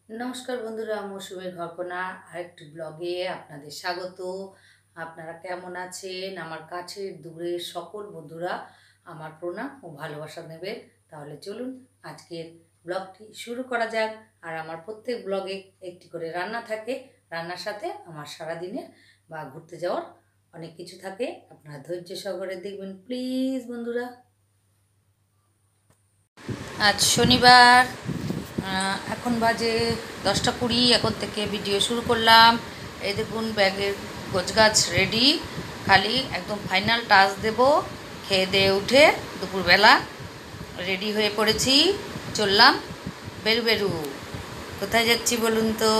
নমস্কার বন্ধুরা, মৌসুমীর ঘরকোনা আরেকটি ব্লগে আপনাদের স্বাগত। আপনারা কেমন আছেন? আমার কাছের দূরের সকল বন্ধুরা আমার প্রণাম ও ভালোবাসা নেবেন। তাহলে চলুন আজকের ব্লগটি শুরু করা যাক। আর আমার প্রত্যেক ব্লগে একটি করে রান্না থাকে, রান্নার সাথে আমার সারাদিনের বা ঘুরতে যাওয়ার অনেক কিছু থাকে। আপনারা ধৈর্য সহকারে দেখবেন প্লিজ বন্ধুরা। আজ শনিবার, এখন বাজে 10টা 20। এখন থেকে ভিডিও শুরু করলাম। এই দেখুন ব্যাগের গোছগাছ রেডি, খালি একদম ফাইনাল টাচ দেব। খেয়ে দিয়ে উঠে দুপুরবেলা রেডি হয়ে পড়েছি, চললাম বেরু। কোথায় যাচ্ছি বলুন তো?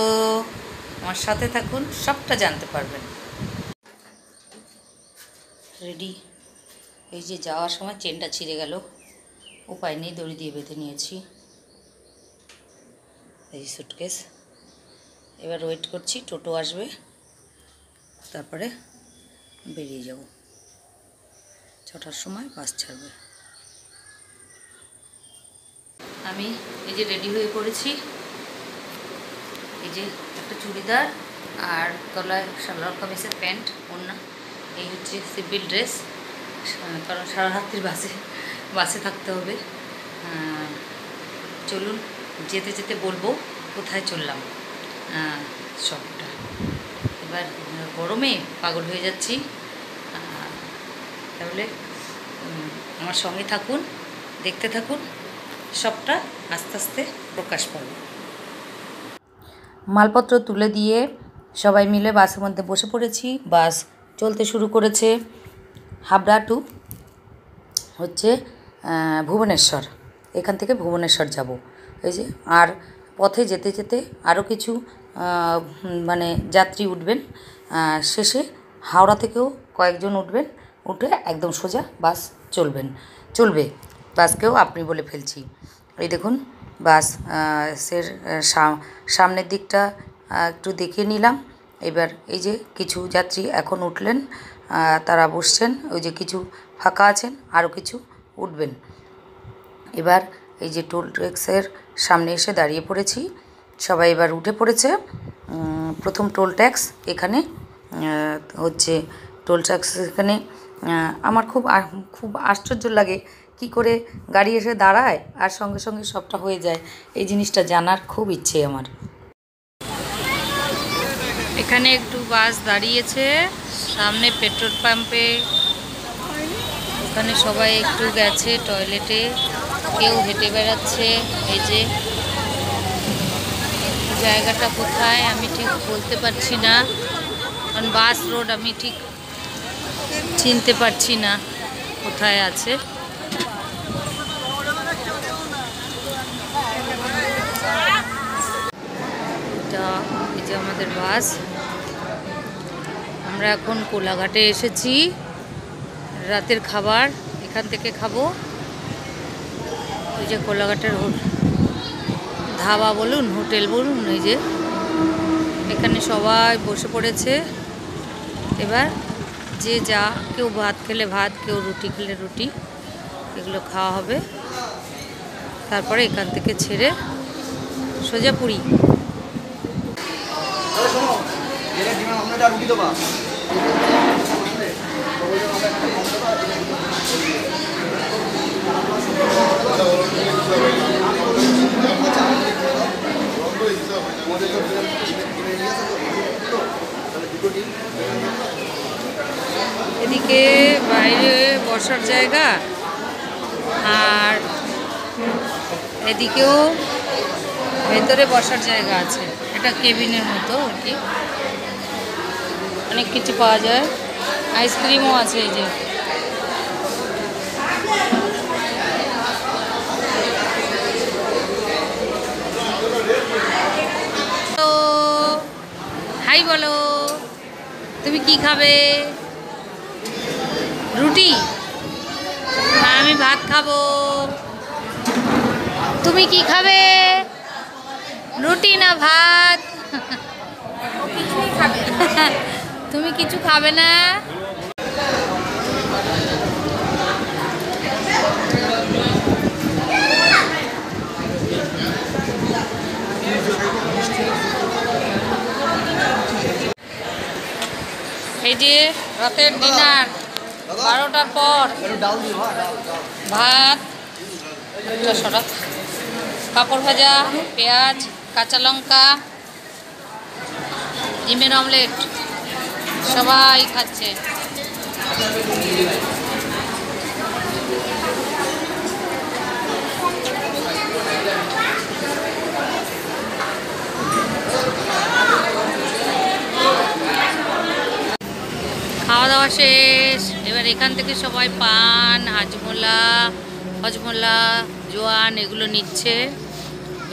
আমার সাথে থাকুন, সবটা জানতে পারবেন। রেডি, এই যে যাওয়ার সময় চেনটা ছিঁড়ে গেল, উপায় নেই, দড়ি দিয়ে বেঁধে নিয়েছি। এই সুটকেস, এবার ওয়েট করছি টোটো আসবে, তারপরে বেরিয়ে যাব। 6টার সময় বাস ছাড়বে। আমি এই যে রেডি হয়ে পড়েছি। এই যে একটা চুড়িদার আর তলায় সালোয়ার কামিজের প্যান্ট, ওড়না। এই হচ্ছে সিভিল ড্রেস, কারণ সারা রাত্রি বাসে থাকতে হবে। চলুন যেতে যেতে বলবো কোথায় চললাম সবটা। এবার গরমে পাগল হয়ে যাচ্ছি, তাহলে আমার সঙ্গে থাকুন, দেখতে থাকুন, সবটা আস্তে আস্তে প্রকাশ পাবে। মালপত্র তুলে দিয়ে সবাই মিলে বাসের মধ্যে বসে পড়েছি। বাস চলতে শুরু করেছে। হাবড়া টু হচ্ছে ভুবনেশ্বর, এখান থেকে ভুবনেশ্বর যাব। এই যে, আর পথে যেতে যেতে আরও কিছু মানে যাত্রী উঠবেন। শেষে হাওড়া থেকেও কয়েকজন উঠবেন, উঠে একদম সোজা বাস চলবে। বাসকেও আপনি বলে ফেলছি। এই দেখুন বাস সামনের দিকটা একটু দেখিয়ে নিলাম। এবার এই যে কিছু যাত্রী এখন উঠলেন, তারা বসছেন। ওই যে কিছু ফাঁকা আছেন, আরও কিছু উঠবেন। এবার এই যে টোল ট্যাক্সের সামনে এসে দাঁড়িয়ে পড়েছি, সবাই এবার উঠে পড়েছে। প্রথম টোল ট্যাক্স এখানে হচ্ছে। টোল ট্যাক্স এখানে আমার খুব আশ্চর্য লাগে, কি করে গাড়ি এসে দাঁড়ায় আর সঙ্গে সঙ্গে সবটা হয়ে যায়। এই জিনিসটা জানার খুব ইচ্ছে আমার। এখানে একটু বাস দাঁড়িয়েছে সামনে পেট্রোল পাম্পে। ওখানে সবাই একটু গেছে টয়লেটে, কেউ হেঁটে বেড়াচ্ছে। এই যে জায়গাটা কোথায় আমি ঠিক বলতে পারছি না, কারণ বাস রোড আমি ঠিক চিনতে পারছি না কোথায় আছে। এই যে আমাদের বাস। আমরা এখন কোলাঘাটে এসেছি, রাতের খাবার এখান থেকে খাবো। ওই যে কোলাঘাটের ধাবা বলুন, হোটেল বলুন, এই যে এখানে সবাই বসে পড়েছে। এবার যে যা, কেউ ভাত খেলে ভাত, কেউ রুটি খেলে রুটি, এগুলো খাওয়া হবে। তারপরে এখান থেকে ছেড়ে সোজা পুরী। এদিকে বাইরে বসার জায়গা, আর এদিকেও ভেতরে বসার জায়গা আছে। এটা কেবিনের মতো আর কি, অনেক কিছু পাওয়া যায়। আইসক্রিমও আছে। এই যে হাই বলো, তুমি কি খাবে? রুটি? আমি ভাত খাবো। তুমি কি খাবে? রুটি না ভাত? তুমি কিছু খাবে না? এই যে রাতের ডিনার 12টার পর ভাত, পাঁপড় ভাজা, পেঁয়াজ, কাঁচা লঙ্কা, ডিমের অমলেট, সবাই খাচ্ছে। খাওয়া দাওয়া শেষ। এবার এখান থেকে সবাই পান, হজমোলা, জোয়ান এগুলো নিচ্ছে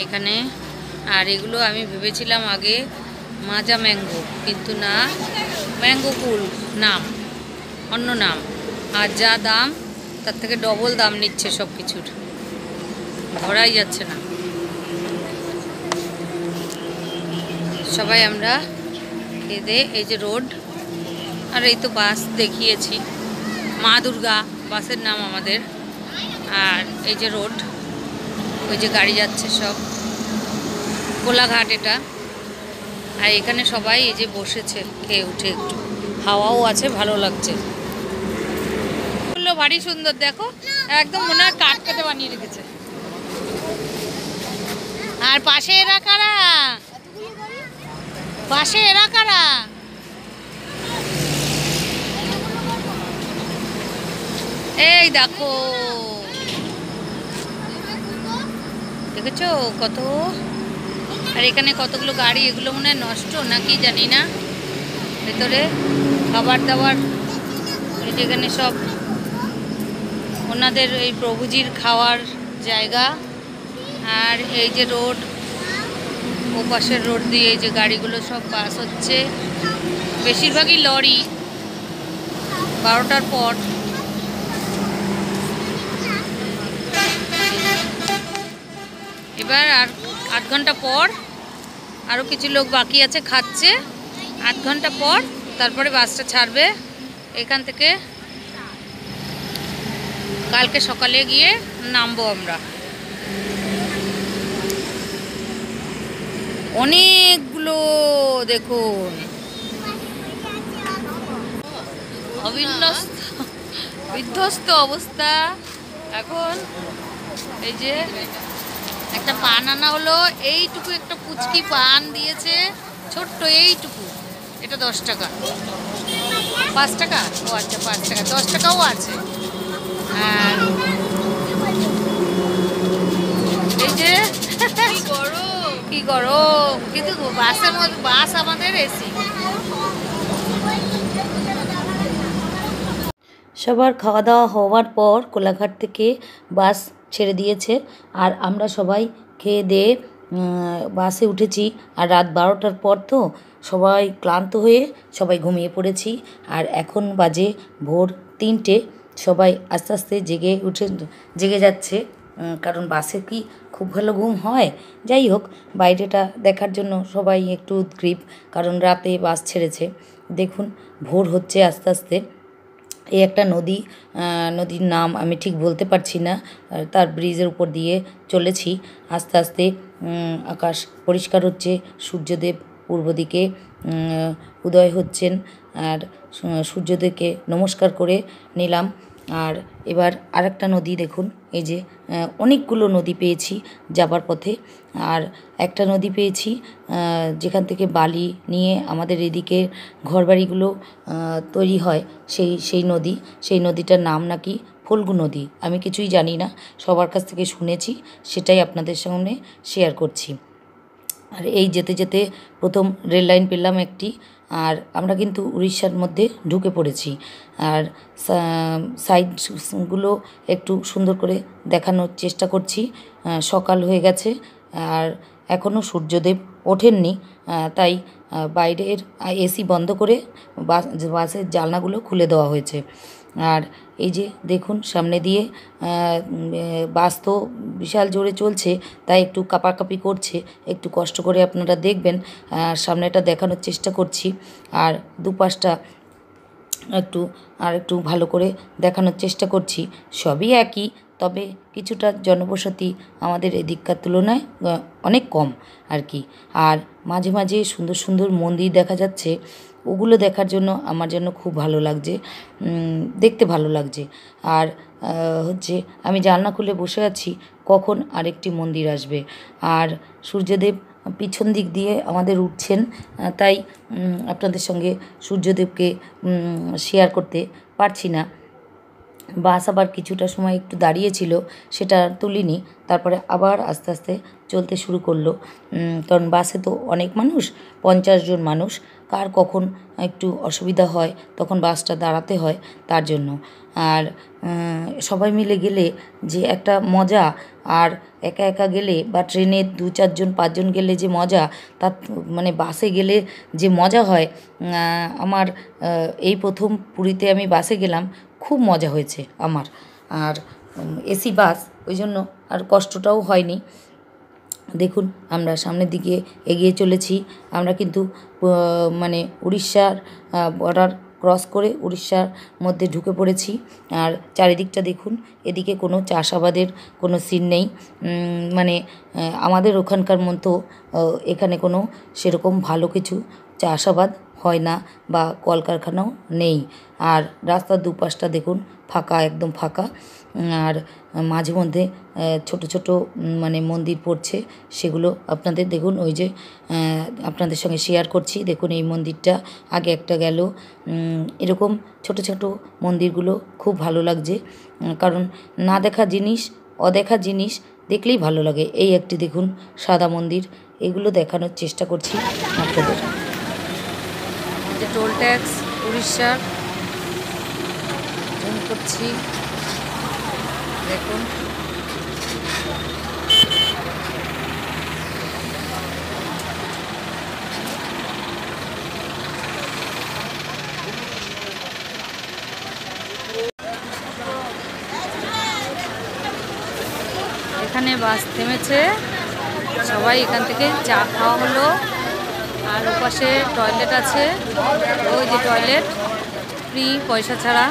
এখানে। আর এগুলো আমি ভেবেছিলাম আগে মাজা ম্যাঙ্গো, কিন্তু না, ম্যাঙ্গো কুল নাম, অন্য নাম। আর যা দাম তার থেকে ডবল দাম নিচ্ছে সব কিছুর, ধরাই যাচ্ছে না। সবাই আমরা খেয়ে, এই যে রোড, আর এই তো বাস দেখিয়েছি, মা দুর্গা বাসের নাম আমাদের। আর এই যে রোড, ওই যে গাড়ি যাচ্ছে সব, কোলাঘাট এটা। আর এখানে সবাই এই যে বসেছে খেয়ে উঠে, একটু হাওয়াও আছে, ভালো লাগছে। ভারী সুন্দর, দেখো একদম মনে হয় কাঠ কেটে বানিয়ে রেখেছে। আর পাশে এরা কারা, পাশে এরা কারা? এই দেখো, দেখেছো কত। আর এখানে কতগুলো গাড়ি, এগুলো মনে হয় নষ্ট নাকি জানি না। ভেতরে খাবার দাবার, যেখানে সব ওনাদের এই প্রভুজির খাওয়ার জায়গা। আর এই যে রোড, ও পাশের রোড দিয়ে এই যে গাড়িগুলো সব পাস হচ্ছে, বেশিরভাগই লরি। 12টার পর এবার আর 8 ঘন্টা পর আরও কিছু লোক বাকি আছে, খাচ্ছে। 8 ঘন্টা পর তারপরে বাসটা ছাড়বে এখান থেকে। কালকে সকালে গিয়ে নামবো আমরা। অনেকগুলো দেখুন, বিধ্বস্ত অবস্থা। এখন এই যে একটা পান আনা হলো, এইটুকু একটা পুচকি পান দিয়েছে, ছোট্ট এইটুকু, এটা 10 টাকা। 5 টাকা? ও আচ্ছা, 5 টাকা, 10 টাকাও আছে। আর এই যে কি গরম, কিন্তু বাসের মধ্যে, বাস আমাদের এসি। সবার খাওয়া দাওয়া হওয়ার পর কোলাঘাট থেকে বাস ছেড়ে দিয়েছে। আর আমরা সবাই খেয়ে দিয়ে বাসে উঠেছি। আর রাত 12টার পর তো সবাই ক্লান্ত হয়ে সবাই ঘুমিয়ে পড়েছি। আর এখন বাজে ভোর 3টে। সবাই আস্তে আস্তে জেগে যাচ্ছে, কারণ বাসে কি খুব ভালো ঘুম হয়? যাই হোক, বাইরেটা দেখার জন্য সবাই একটু উদগ্রীব, কারণ রাতে বাস ছেড়েছে। দেখুন, ভোর হচ্ছে আস্তে আস্তে। এই একটা নদীর নাম আমি ঠিক বলতে পারছি না, তার ব্রিজের উপর দিয়ে চলেছি আস্তে আস্তে। আকাশ পরিষ্কার হচ্ছে, সূর্যদেব পূর্ব দিকে উদয় হচ্ছেন। আর সূর্যদেবকে নমস্কার করে নিলাম। আর এবার আরেকটা নদী দেখুন, এই যে অনেকগুলো নদী পেয়েছি যাবার পথে। আর একটা নদী পেয়েছি যেখান থেকে বালি নিয়ে আমাদের এদিকে ঘরবাড়িগুলো তৈরি হয়, সেই নদীটার নাম নাকি ফল্গু নদী। আমি কিছুই জানি না, সবার কাছ থেকে শুনেছি, সেটাই আপনাদের সামনে শেয়ার করছি। আর এই যেতে যেতে প্রথম রেল লাইন পেলাম একটি। আর আমরা কিন্তু উড়িষ্যার মধ্যে ঢুকে পড়েছি। আর সাইডগুলো একটু সুন্দর করে দেখানোর চেষ্টা করছি। সকাল হয়ে গেছে আর এখনও সূর্যদেব ওঠেননি, তাই বাইরের এসি বন্ধ করে বাসের জানলাগুলো খুলে দেওয়া হয়েছে। আর এই যে দেখুন, সামনে দিয়ে বাস তো বিশাল জোরে চলছে, তাই একটু কাঁপাকাঁপি করছে। একটু কষ্ট করে আপনারা দেখবেন, সামনেটা দেখানোর চেষ্টা করছি। আর দুপাশটা একটু ভালো করে দেখানোর চেষ্টা করছি। সবই একই, তবে কিছুটা জনবসতি আমাদের এদিককার তুলনায় অনেক কম আর কি। আর মাঝে মাঝে সুন্দর সুন্দর মন্দির দেখা যাচ্ছে, ওগুলো দেখার জন্য আমার জন্য খুব ভালো লাগছে, দেখতে ভালো লাগছে। আর হচ্ছে আমি জানলা খুলে বসে আছি কখন আরেকটি মন্দির আসবে। আর সূর্যদেব পিছন দিক দিয়ে আমাদের উঠছেন, তাই আপনাদের সঙ্গে সূর্যদেবকে শেয়ার করতে পারছি না। বাস আবার কিছুটা সময় একটু দাঁড়িয়েছিল, সেটা তুলিনি, তারপরে আবার আস্তে আস্তে চলতে শুরু করলো। কারণ বাসে তো অনেক মানুষ, 50 জন মানুষ, কার কখন একটু অসুবিধা হয় তখন বাসটা দাঁড়াতে হয় তার জন্য। আর সবাই মিলে গেলে যে একটা মজা, আর একা একা গেলে বা ট্রেনে 2-4 জন 5 জন গেলে যে মজা, তার মানে বাসে গেলে যে মজা হয়। আমার এই প্রথম পুরীতে আমি বাসে গেলাম, খুব মজা হয়েছে আমার। আর এসি বাস, ওই জন্য আর কষ্টটাও হয়নি। দেখুন আমরা সামনের দিকে এগিয়ে চলেছি। আমরা কিন্তু মানে উড়িষ্যার বর্ডার ক্রস করে উড়িষ্যার মধ্যে ঢুকে পড়েছি। আর চারিদিকটা দেখুন, এদিকে কোনো চাষাবাদের কোনো সিন নেই। মানে আমাদের ওখানকার মতো এখানে কোনো সেরকম ভালো কিছু চাষাবাদ হয় না বা কলকারখানাও নেই। আর রাস্তার দুপাশটা দেখুন ফাঁকা, একদম ফাঁকা। আর মাঝে মধ্যে ছোট ছোট মানে মন্দির পড়ছে, সেগুলো আপনাদের দেখুন, ওই যে আপনাদের সঙ্গে শেয়ার করছি। দেখুন এই মন্দিরটা আগে একটা গেল। এরকম ছোট ছোট মন্দিরগুলো খুব ভালো লাগছে, কারণ না দেখা জিনিস, অদেখা জিনিস দেখলেই ভালো লাগে। এই একটি দেখুন সাদা মন্দির, এগুলো দেখানোর চেষ্টা করছি আপনাদের। যে টোল ট্যাক্স উড়িষ্যার করছি, দেখুন এখানে বাস থেমেছে, সবাই এখান থেকে চা খাওয়া হলো। আর ওপাশে টয়লেট আছে, ওই যে টয়লেট ফ্রি, পয়সা ছাড়া।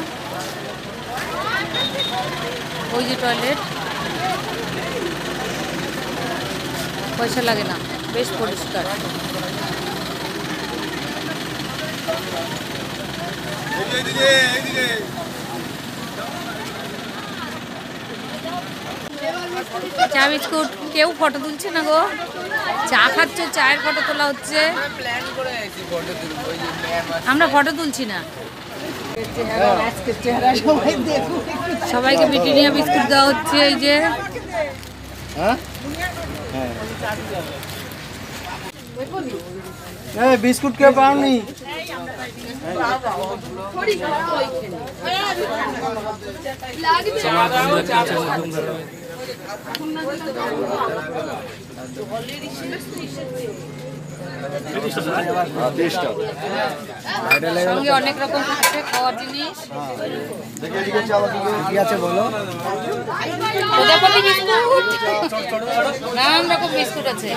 ওই যে টয়লেট, পয়সা লাগে না, বেশ পরিষ্কার। চা বিস্কুট, কেউ ফটো তুলছে না গো, চা খাচ্ছ, চায়ের ফটো তোলা হচ্ছে, আমরা ফটো তুলছি না। সবাইকে ব্রিটানিয়া বিস্কুট দেওয়া হচ্ছে। এই যে বিস্কুট কে পাওনি? সঙ্গে অনেক রকম আছে খাওয়ার জিনিস। কি আছে বলো? প্রজাপতি বিস্কুট, নানান রকম বিস্কুট আছে।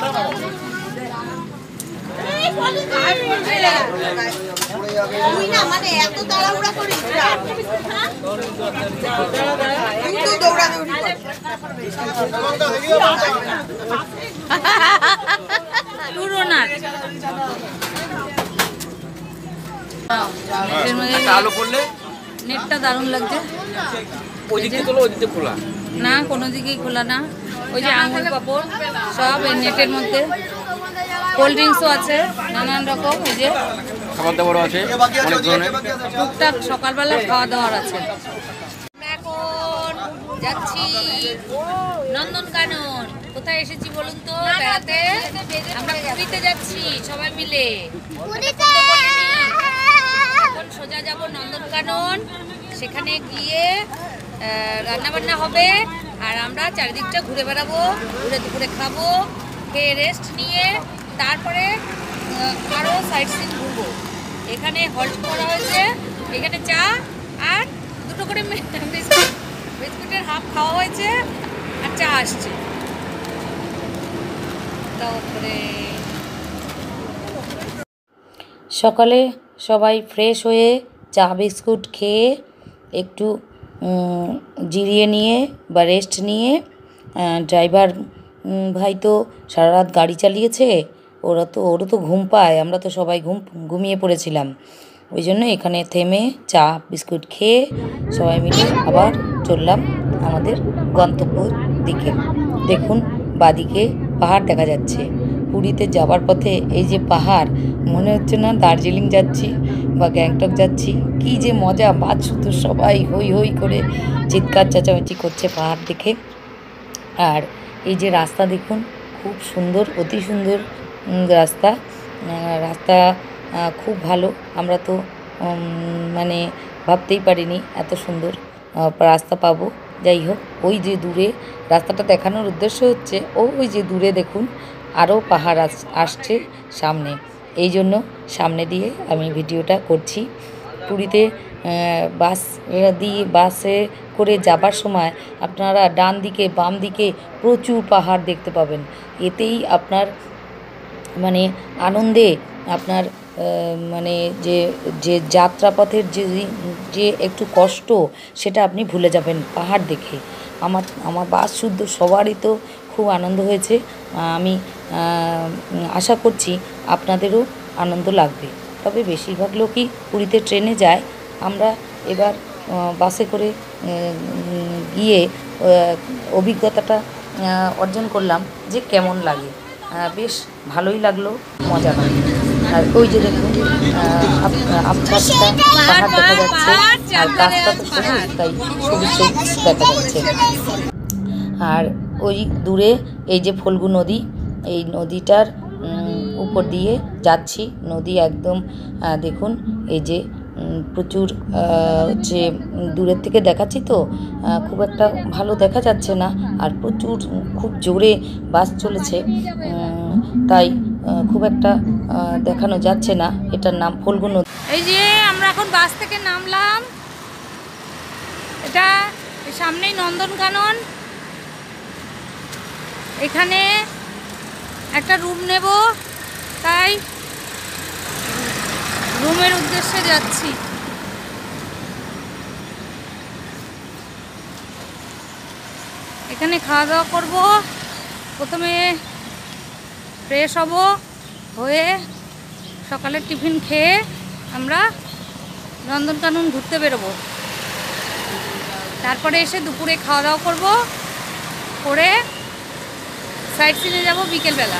নেটটা দারুণ লাগছে। না, কোনো দিকেই খোলা না। ওই যে আঙুল পাপড় সব এই নেটের মধ্যে। কোল্ড ড্রিঙ্কসও আছে নানান রকম। ওই যে খাবার দাবার আছে অনেক ধরনের, টুকটাক সকালবেলা খাওয়া দাওয়ার আছে। এখন যাচ্ছি নন্দনকানন। কোথায় এসেছি বলুন তো বেড়াতে? আমরা পুরীতে যাচ্ছি সবাই মিলে। এখন সোজা যাব নন্দনকানন, সেখানে গিয়ে রান্নাবান্না হবে, আর আমরা চারিদিকটা ঘুরে বেড়াবো, ঘুরে দুপুরে খাবো, খেয়ে রেস্ট নিয়ে তারপরে আরও সাইট সিন ঘুরবো। এখানে হল্ট করা হয়েছে, এখানে চা আর দুটো করে বিস্কুটের হাফ খাওয়া হয়েছে, আর চা আসছে। তারপরে সকালে সবাই ফ্রেশ হয়ে চা বিস্কুট খেয়ে একটু জিরিয়ে নিয়ে বা রেস্ট নিয়ে ড্রাইভার ভাই তো সারা রাত গাড়ি চালিয়েছে, ওরও তো ঘুম পায়, আমরা তো সবাই ঘুমিয়ে পড়েছিলাম। ওই জন্য এখানে থেমে চা বিস্কুট খেয়ে সবাই মিলে আবার চললাম আমাদের গন্তব্যর দিকে। দেখুন বাদিকে পাহাড় দেখা যাচ্ছে। পুরীতে যাবার পথে এই যে পাহাড়, মনে হচ্ছে না দার্জিলিং যাচ্ছি বা গ্যাংটক যাচ্ছি। কী যে মজা, বাদ শুধু সবাই হই হই করে চিৎকার চেঁচামেচি করছে পাহাড় দেখে। আর এই যে রাস্তা দেখুন, খুব সুন্দর, অতি সুন্দর রাস্তা। রাস্তা খুব ভালো। আমরা তো মানে ভাবতেই পারিনি এত সুন্দর রাস্তা পাবো। যাই হোক, ওই যে দূরে রাস্তাটা দেখানোর উদ্দেশ্য হচ্ছে ওই যে দূরে দেখুন আরও পাহাড় আসছে সামনে, এই জন্য সামনে দিয়ে আমি ভিডিওটা করছি। পুরীতে বাসে করে যাবার সময় আপনারা ডান দিকে বাম দিকে প্রচুর পাহাড় দেখতে পাবেন। এতেই আপনার মানে আনন্দে আপনার মানে যে যে যাত্রাপথের যে একটু কষ্ট, সেটা আপনি ভুলে যাবেন পাহাড় দেখে। আমার বাস শুদ্ধ সবারই তো খুব আনন্দ হয়েছে। আমি আশা করছি আপনাদেরও আনন্দ লাগবে। তবে বেশিরভাগ লোকই পুরীতে ট্রেনে যায়। আমরা এবার বাসে করে গিয়ে অভিজ্ঞতাটা অর্জন করলাম যে কেমন লাগে। বেশ ভালোই লাগলো, মজা লাগলো। আর ওই যে দেখুন আবছাটা পাহাড় দেখা যাচ্ছে, আর গাছটা তো সবুজ, তাই সবুজ সবুজ দেখা যাচ্ছে। আর ওই দূরে এই যে ফল্গু নদী, এই নদীটার উপর দিয়ে যাচ্ছি। নদী একদম দেখুন, এই যে প্রচুর যে দূরের থেকে দেখাচ্ছি তো খুব একটা ভালো দেখা যাচ্ছে না, আর প্রচুর খুব জোরে বাস চলেছে, তাই খুব একটা দেখানো যাচ্ছে না। এটার নাম ফল্গু নদী। এই যে আমরা এখন বাস থেকে নামলাম। এটা সামনেই নন্দনকানন। এখানে একটা রুম নেব, তাই রুমের উদ্দেশ্যে যাচ্ছি। এখানে খাওয়া দাওয়া করবো। প্রথমে ফ্রেশ হব, হয়ে সকালের টিফিন খেয়ে আমরা নন্দনকানন ঘুরতে বেরোবো। তারপরে এসে দুপুরে খাওয়া দাওয়া করবো, করে সাইট সিনে যাবো বিকেলবেলা।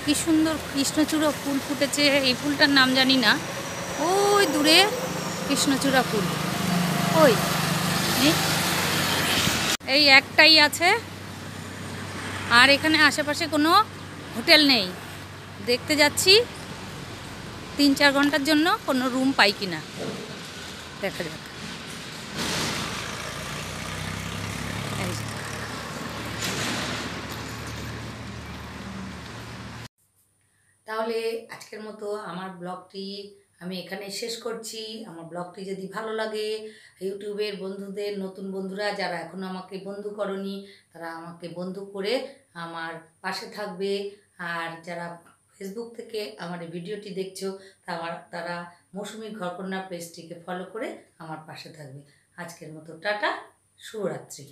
কি সুন্দর কৃষ্ণচূড়া ফুল ফুটেছে। এই ফুলটার নাম জানি না, ওই দূরে কৃষ্ণচূড়া ফুল ওই এই একটাই আছে। আর এখানে আশেপাশে কোনো হোটেল নেই। দেখতে যাচ্ছি 3-4 ঘন্টার জন্য কোনো রুম পাই কিনা, দেখা যাক। তাহলে আজকের মতো আমার ব্লগটি আমি এখানে শেষ করছি। আমার ব্লগটি যদি ভালো লাগে, ইউটিউবের বন্ধুদের, নতুন বন্ধুরা যারা এখনও আমাকে বন্ধু করনি, তারা আমাকে বন্ধু করে আমার পাশে থাকবে। আর যারা ফেসবুক থেকে আমার এই ভিডিওটি দেখছো, তারা মৌসুমী ঘরকন্যা পেজটিকে ফলো করে আমার পাশে থাকবে। আজকের মতো টাটা, শুভরাত্রি।